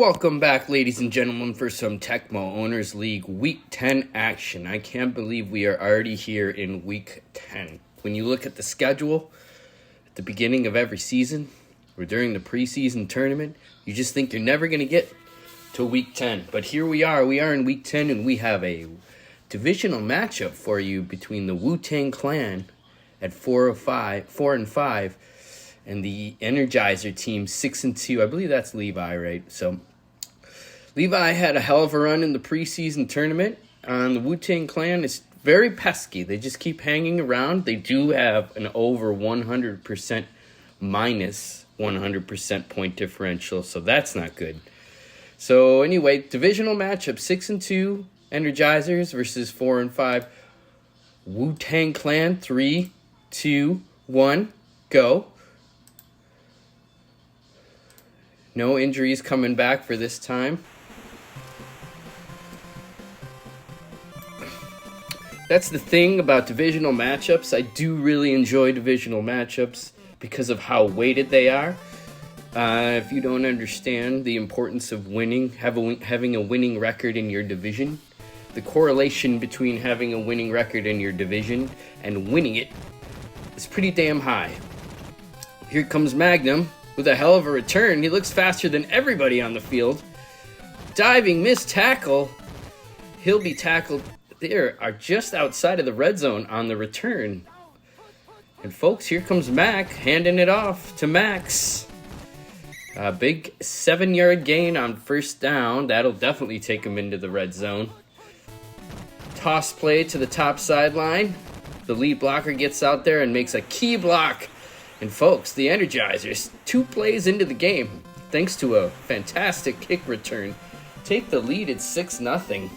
Welcome back, ladies and gentlemen, for some Tecmo Owners League Week 10 action. I can't believe we are already here in Week 10. When you look at the schedule at the beginning of every season or during the preseason tournament, you just think you're never going to get to Week 10. But here we are. We are in Week 10, and we have a divisional matchup for you between the Wu-Tang Clan at 4 and 5. And the Energizer team 6-2. I believe that's Levi, right? So Levi had a hell of a run in the preseason tournament. The Wu-Tang Clan is very pesky. They just keep hanging around. They do have an over 100% minus 100% point differential, so that's not good. So anyway, divisional matchup, 6-2 Energizers versus 4 and 5 Wu-Tang Clan. 3, 2, 1, go. No injuries coming back for this time. That's the thing about divisional matchups. I do really enjoy divisional matchups because of how weighted they are. If you don't understand the importance of winning, having a winning record in your division, the correlation between having a winning record in your division and winning it is pretty damn high. Here comes Magnum with a hell of a return. He looks faster than everybody on the field. Diving missed tackle. He'll be tackled. They are just outside of the red zone on the return. And folks, here comes Mac handing it off to Max. A big 7-yard gain on first down. That'll definitely take him into the red zone. Toss play to the top sideline. The lead blocker gets out there and makes a key block. And folks, the Energizers, 2 plays into the game, thanks to a fantastic kick return, take the lead at 6-0.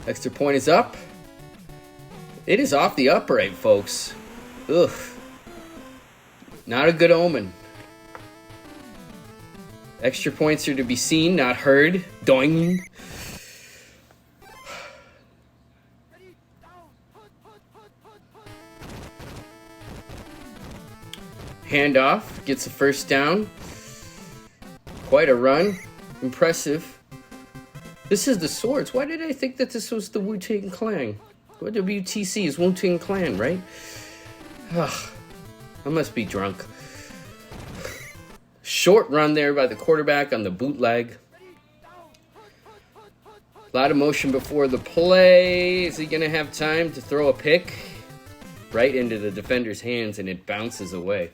Extra point is up. It is off the upright, folks. Ugh. Not a good omen. Extra points are to be seen, not heard. Doing. Handoff, gets a first down. Quite a run. Impressive. This is the Swords. Why did I think that this was the Wu-Tang Clan? WTC is Wu-Tang Clan, right? Ugh, I must be drunk. Short run there by the quarterback on the bootleg. A lot of motion before the play. Is he going to have time to throw a pick? Right into the defender's hands, and it bounces away.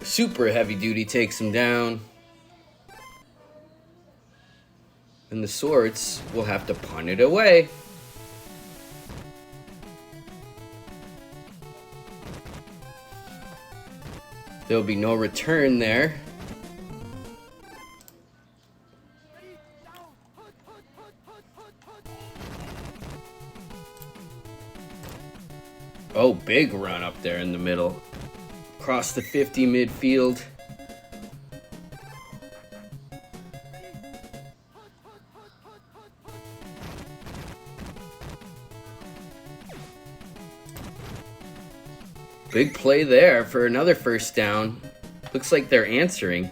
Super heavy duty takes him down. And the Swords will have to punt it away. There'll be no return there. Oh, big run up there in the middle. Across the 50 midfield. Big play there for another first down. Looks like they're answering.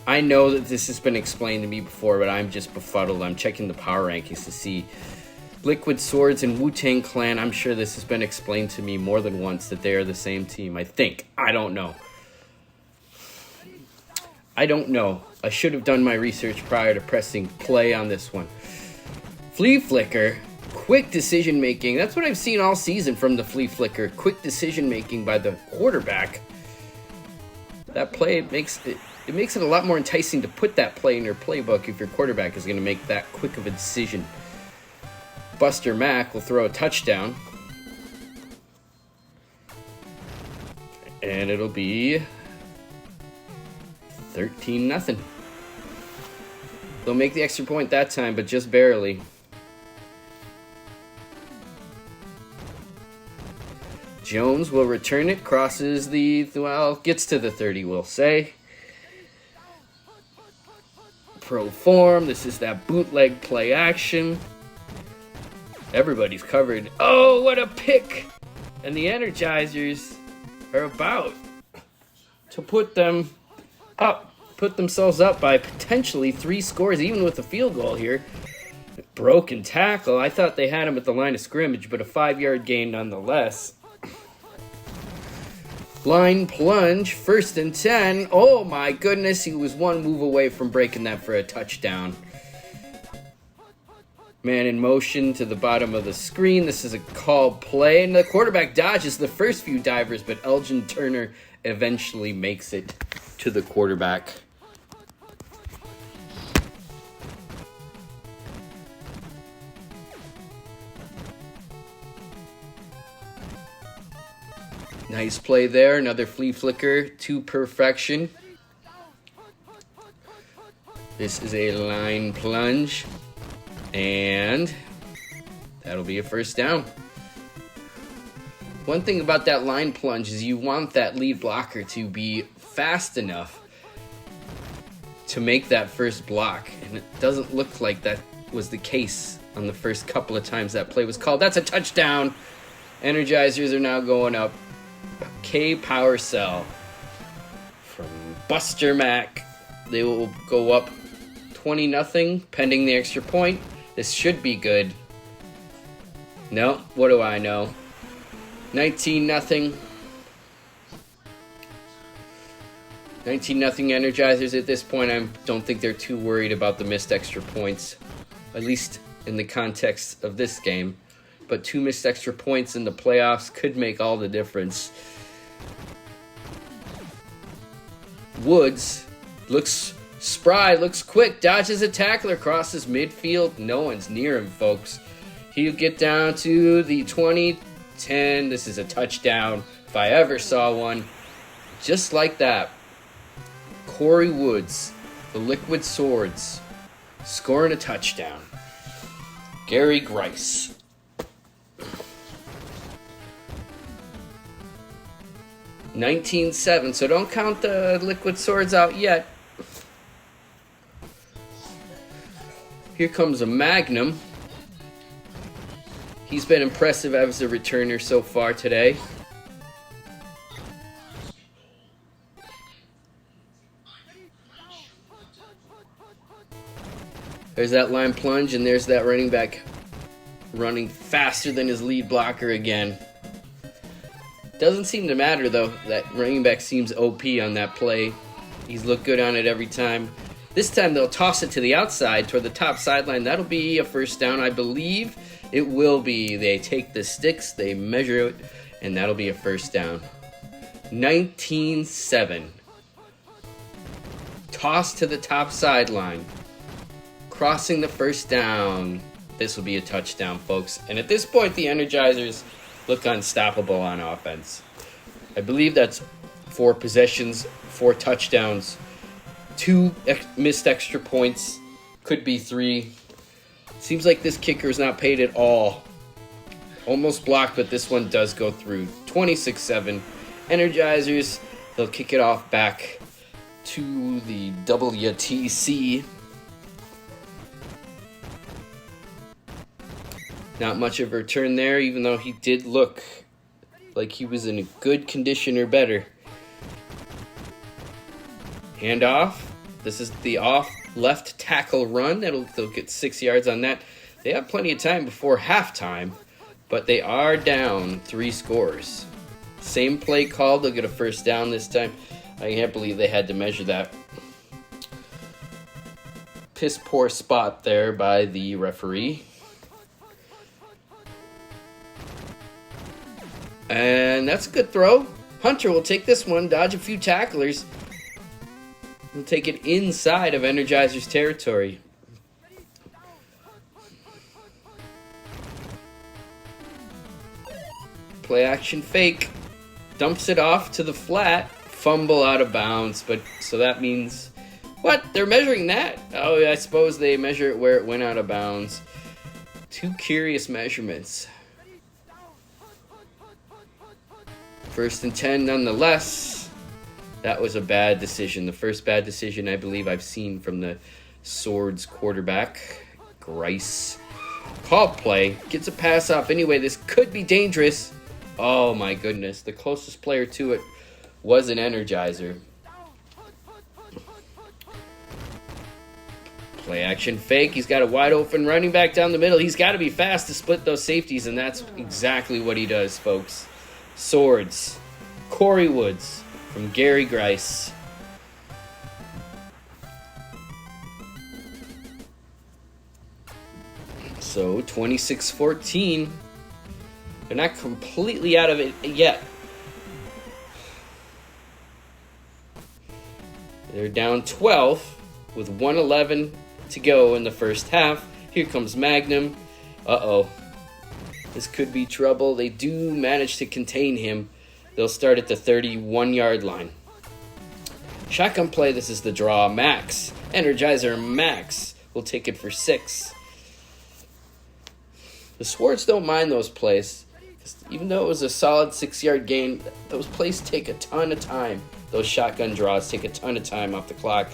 I know that this has been explained to me before, but I'm just befuddled. I'm checking the power rankings to see Liquid Swords and Wu-Tang Clan. I'm sure this has been explained to me more than once that they are the same team. I think. I don't know. I should have done my research prior to pressing play on this one. Flea Flicker. Quick decision making. That's what I've seen all season from the Flea Flicker. Quick decision making by the quarterback. That play makes it a lot more enticing to put that play in your playbook if your quarterback is going to make that quick of a decision. Buster Mack will throw a touchdown. And it'll be 13-0. They'll make the extra point that time, but just barely. Jones will return it, crosses gets to the 30, we'll say. pro form. This is that bootleg play action. Everybody's covered. Oh, what a pick! And the Energizers are about to put themselves up by potentially 3 scores, even with a field goal here. Broken tackle. I thought they had him at the line of scrimmage, but a 5-yard gain nonetheless. Line plunge, 1st and 10. Oh my goodness, he was one move away from breaking that for a touchdown. Man in motion to the bottom of the screen. This is a called play, and the quarterback dodges the first few divers, but Elgin Turner eventually makes it to the quarterback. Nice play there. Another flea flicker to perfection. This is a line plunge. And that'll be a 1st down. One thing about that line plunge is you want that lead blocker to be fast enough to make that first block. And it doesn't look like that was the case on the first couple of times that play was called. That's a touchdown. Energizers are now going up. K power cell from Buster Mack. They will go up 20-0 pending the extra point. This should be good. No, what do I know? 19-0. 19-0 Energizers at this point. I don't think they're too worried about the missed extra points, at least in the context of this game. But 2 missed extra points in the playoffs could make all the difference. Woods looks spry, looks quick, dodges a tackler, crosses midfield. No one's near him, folks. He'll get down to the 20-10. This is a touchdown, if I ever saw one. Just like that. Corey Woods, the Liquid Swords, scoring a touchdown. Gary Grice. $19-7, so don't count the Liquid Swords out yet. Here comes a Magnum. He's been impressive as a returner so far today. There's that line plunge, and there's that running back running faster than his lead blocker again. Doesn't seem to matter, though. That running back seems OP on that play. He's looked good on it every time. This time they'll toss it to the outside toward the top sideline. That'll be a 1st down, I believe. It will be. They take the sticks, they measure it, and that'll be a 1st down. 19-7. Toss to the top sideline. Crossing the 1st down. This will be a touchdown, folks. And at this point, the Energizers look unstoppable on offense. I believe that's 4 possessions, 4 touchdowns, 2 missed extra points, could be 3. Seems like this kicker is not paid at all. Almost blocked, but this one does go through. 26-7. Energizers, they'll kick it off back to the WTC. Not much of a return there, even though he did look like he was in a good condition or better. Handoff. This is the off left tackle run. They'll get 6 yards on that. They have plenty of time before halftime, but they are down 3 scores. Same play called. They'll get a 1st down this time. I can't believe they had to measure that. Piss poor spot there by the referee. And that's a good throw. Hunter will take this one, dodge a few tacklers, and take it inside of Energizer's territory. Play action fake. Dumps it off to the flat. Fumble out of bounds. But so that means... What? They're measuring that? Oh, I suppose they measure it where it went out of bounds. 2 curious measurements. 1st and 10 nonetheless. That was a bad decision. The first bad decision I believe I've seen from the Swords quarterback, Grice. Call play, gets a pass off anyway. This could be dangerous. Oh my goodness, the closest player to it was an Energizer. Play action fake. He's got a wide open running back down the middle. He's got to be fast to split those safeties, and that's exactly what he does, folks. Swords. Corey Woods from Gary Grice. So 26-14. They're not completely out of it yet. They're down 12 with 1:11 to go in the first half. Here comes Magnum. Uh-oh. This could be trouble. They do manage to contain him. They'll start at the 31-yard line. Shotgun play, this is the draw. Max. Energizer Max will take it for 6. The Swords don't mind those plays. Even though it was a solid 6-yard gain, those plays take a ton of time. Those shotgun draws take a ton of time off the clock.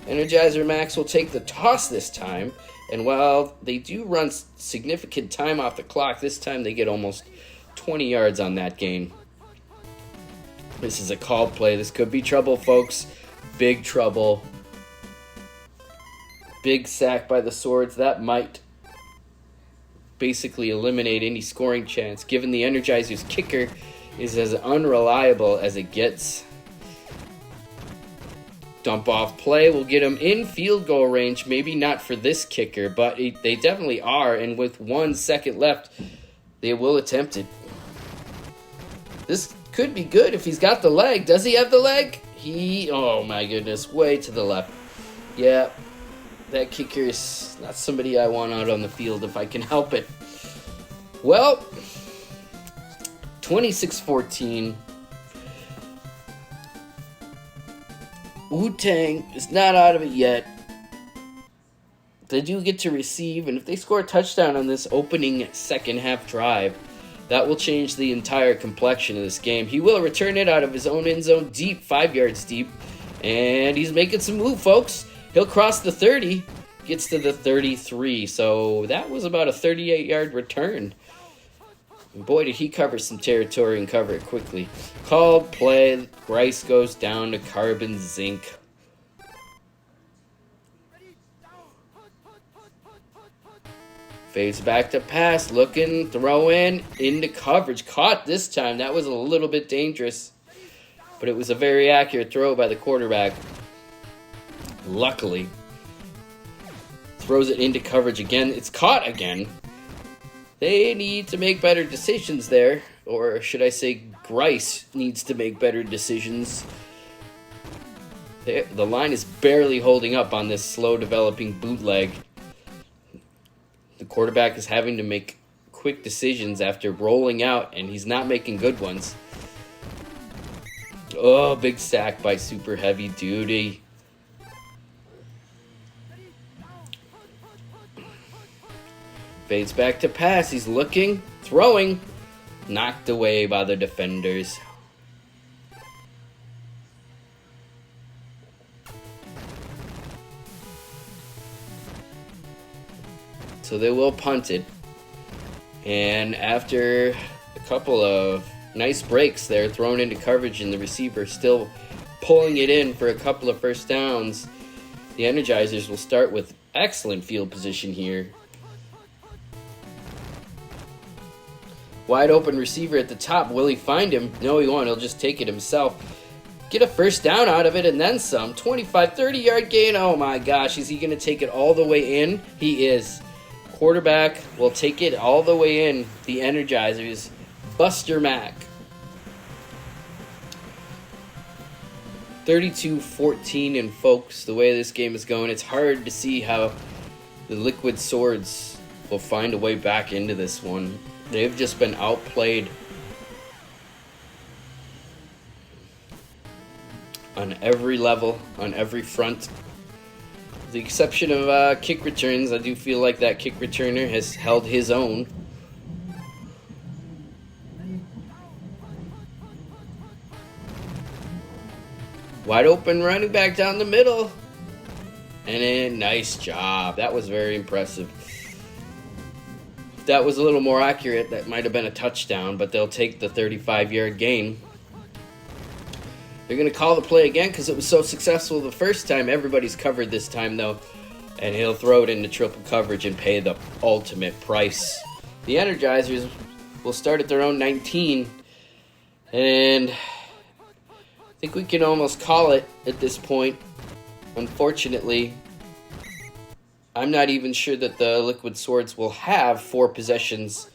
Energizer Max will take the toss this time. And while they do run significant time off the clock, this time they get almost 20 yards on that gain. This is a called play. This could be trouble, folks. Big trouble. Big sack by the Swords. That might basically eliminate any scoring chance, given the Energizer's kicker is as unreliable as it gets. Dump off play will get him in field goal range. Maybe not for this kicker, but they definitely are. And with 1 second left, they will attempt it. This could be good if he's got the leg. Does he have the leg? Oh my goodness, way to the left. Yeah, that kicker is not somebody I want out on the field if I can help it. Well, 26-14. Wu-Tang is not out of it yet. They do get to receive, and if they score a touchdown on this opening second half drive, that will change the entire complexion of this game. He will return it out of his own end zone deep, 5 yards deep, and he's making some move, folks. He'll cross the 30, gets to the 33, so that was about a 38-yard return. And boy, did he cover some territory and cover it quickly. Called play. Grice goes down to Carbon Zinc. Fades back to pass. Looking, throw in, into coverage. Caught this time. That was a little bit dangerous. But it was a very accurate throw by the quarterback. Luckily. Throws it into coverage again. It's caught again. They need to make better decisions there. Or should I say Grice needs to make better decisions. The line is barely holding up on this slow developing bootleg. The quarterback is having to make quick decisions after rolling out, and he's not making good ones. Oh, big sack by Super Heavy Duty. Fades back to pass. He's looking, throwing. Knocked away by the defenders. So they will punt it. And after a couple of nice breaks there, thrown into coverage and the receiver still pulling it in for a couple of first downs, the Energizers will start with excellent field position here. Wide open receiver at the top. Will he find him? No, he won't. He'll just take it himself. Get a first down out of it and then some. 25, 30-yard gain. Oh my gosh. Is he going to take it all the way in? He is. Quarterback will take it all the way in. The Energizers. Buster Mack. 32-14, and folks, the way this game is going, it's hard to see how the Liquid Swords will find a way back into this one. They've just been outplayed on every level, on every front. With the exception of kick returns, I do feel like that kick returner has held his own. Wide open running back down the middle. And then, nice job. That was very impressive. If that was a little more accurate, that might have been a touchdown, but they'll take the 35-yard gain. They're going to call the play again because it was so successful the first time. Everybody's covered this time, though. And he'll throw it into triple coverage and pay the ultimate price. The Energizers will start at their own 19. And I think we can almost call it at this point. Unfortunately, I'm not even sure that the Liquid Swords will have 4 possessions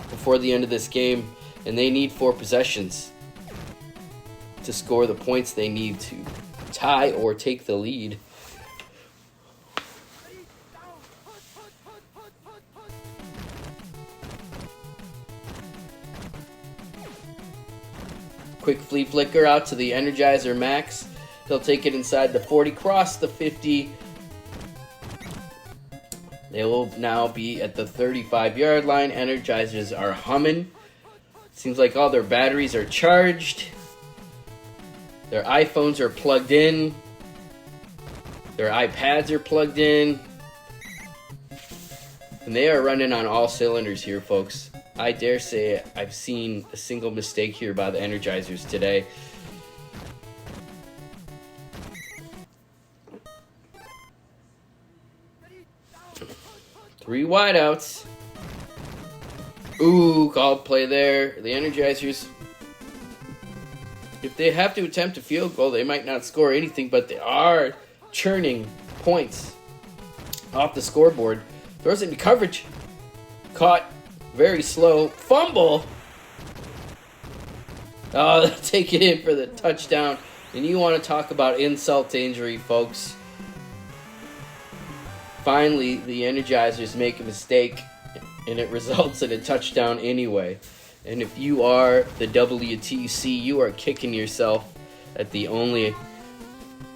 before the end of this game. And they need 4 possessions to score the points they need to tie or take the lead. Quick flea flicker out to the Energizer Max. He'll take it inside the 40, cross the 50. They will now be at the 35-yard line. Energizers are humming. Seems like all their batteries are charged. Their iPhones are plugged in. Their iPads are plugged in. And they are running on all cylinders here, folks. I dare say I've seen a single mistake here by the Energizers today. Three wideouts. Ooh, called play there. The Energizers, if they have to attempt a field goal, they might not score anything, but they are churning points off the scoreboard. Throws it into coverage. Caught. Very slow. Fumble. Oh, they'll take it in for the touchdown. And you want to talk about insult to injury, folks. Finally, the Energizers make a mistake, and it results in a touchdown anyway. And if you are the WTC, you are kicking yourself at the only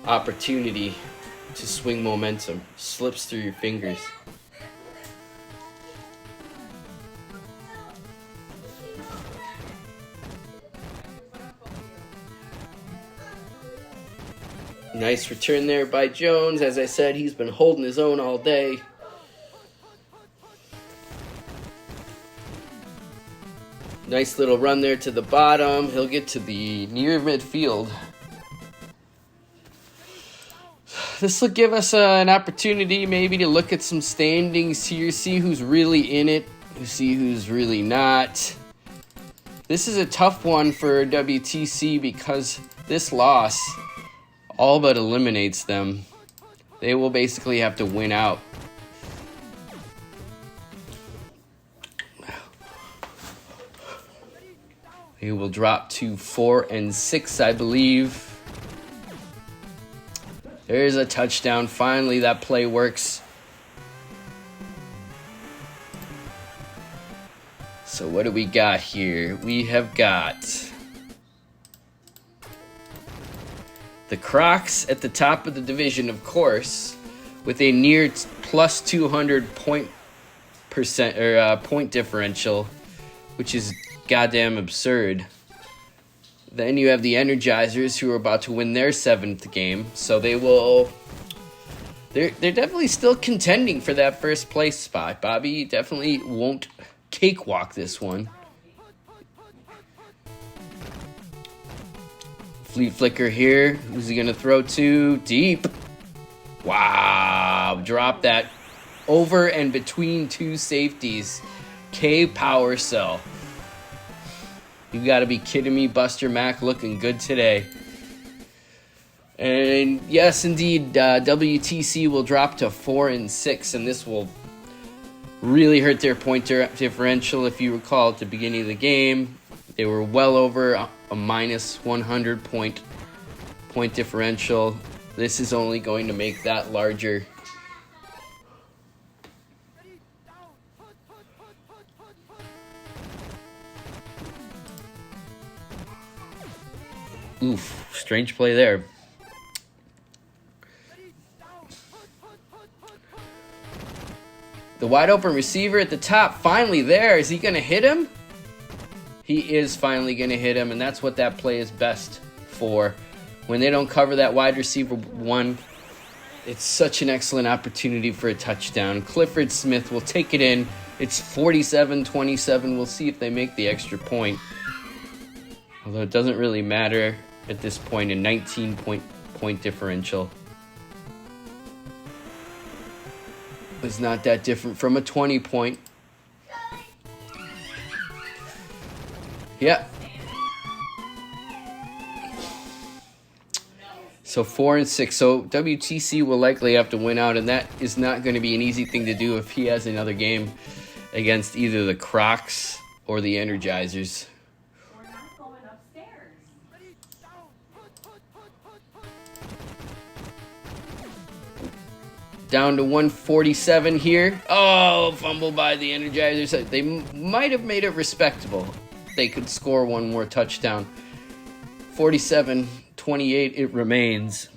opportunity to swing momentum. Slips through your fingers. Nice return there by Jones. As I said, he's been holding his own all day. Nice little run there to the bottom. He'll get to the near midfield. This will give us an opportunity maybe to look at some standings here, see who's really in it, see who's really not. This is a tough one for WTC because this loss all but eliminates them. They will basically have to win out. They will drop to 4-6, I believe. There's a touchdown. Finally, that play works. So what do we got here? We have got the Crocs at the top of the division, of course, with a near plus 200 point differential, which is goddamn absurd. Then you have the Energizers, who are about to win their 7th game, so they're definitely still contending for that first place spot. Bobby definitely won't cakewalk this one. Fleet flicker here. Who's he going to throw to? Deep. Wow. Drop that over and between 2 safeties. K power cell. You got to be kidding me. Buster Mack looking good today. And yes, indeed, WTC will drop to 4-6, and this will really hurt their point differential. If you recall at the beginning of the game, they were well over a minus 100 point differential. This is only going to make that larger. Oof, strange play there. The wide open receiver at the top, finally there. Is he going to hit him? He is finally going to hit him, and that's what that play is best for. When they don't cover that wide receiver one, It's such an excellent opportunity for a touchdown. Clifford Smith will take it in. It's 47-27. We'll see if they make the extra point. Although it doesn't really matter at this point, a 19-point differential is not that different from a 20-point. Yeah. So 4-6. So WTC will likely have to win out, and that is not going to be an easy thing to do if he has another game against either the Crocs or the Energizers. Down to 147 here. Oh, fumble by the Energizers. They might have made it respectable. They could score one more touchdown. 47-28 it remains.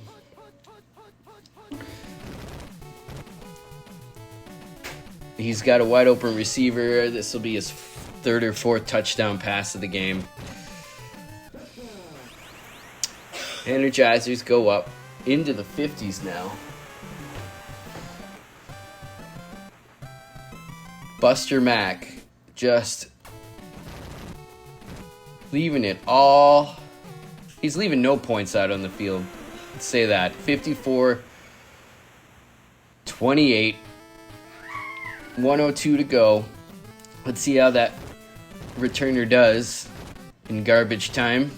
He's got a wide open receiver. This will be his third or fourth touchdown pass of the game. Energizers go up into the 50s now. Buster Mack just leaving it all. He's leaving no points out on the field. Let's say that. 54-28. 102 to go. Let's see how that returner does in garbage time.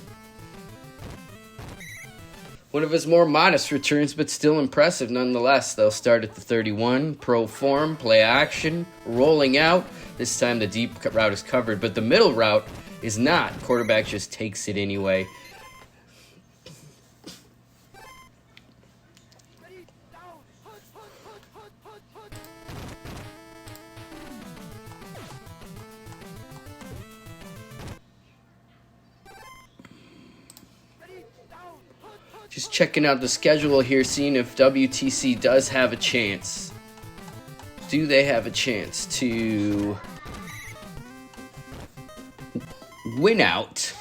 One of his more modest returns, but still impressive nonetheless. They'll start at the 31. Pro form, play action, rolling out. This time the deep route is covered, but the middle route is not. Quarterback just takes it anyway. Just checking out the schedule here, seeing if WTC does have a chance. Do they have a chance to win out?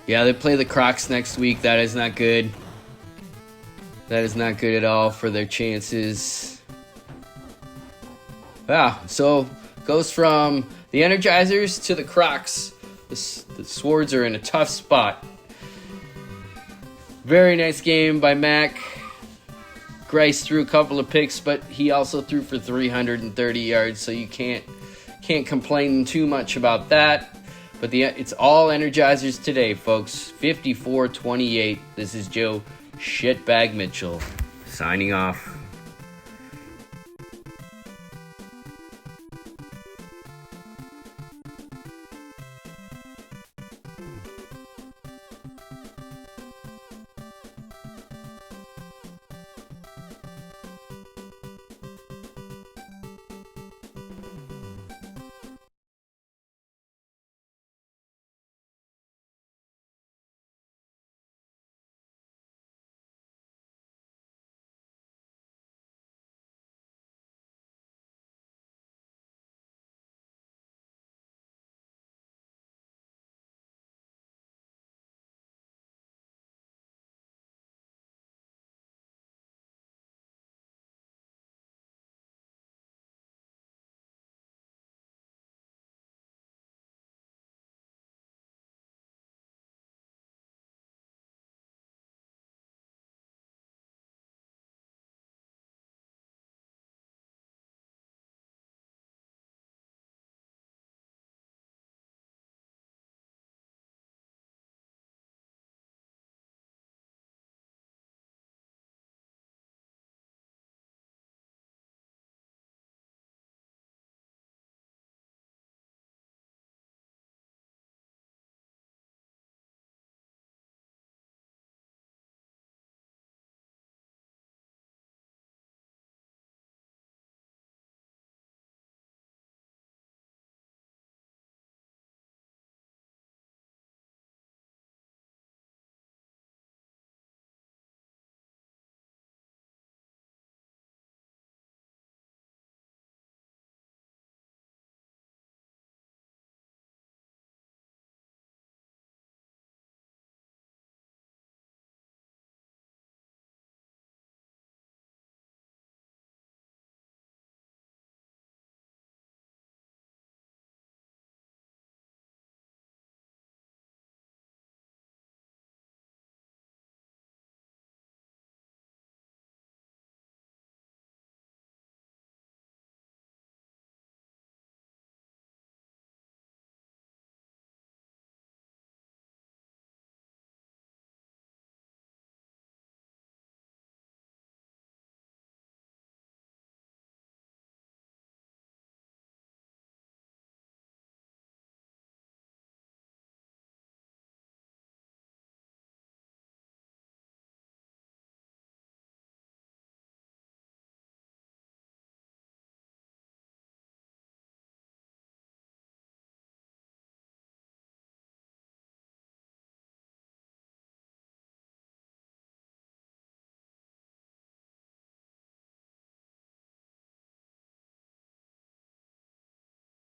Yeah, they play the Crocs next week. That is not good. That is not good at all for their chances. Yeah, so goes from the Energizers to the Crocs. The Swords are in a tough spot. Very nice game by Mac. Grice threw a couple of picks, but he also threw for 330 yards, so you can't complain too much about that. But it's all Energizers today, folks. 54-28. This is Joe Shitbag Mitchell signing off.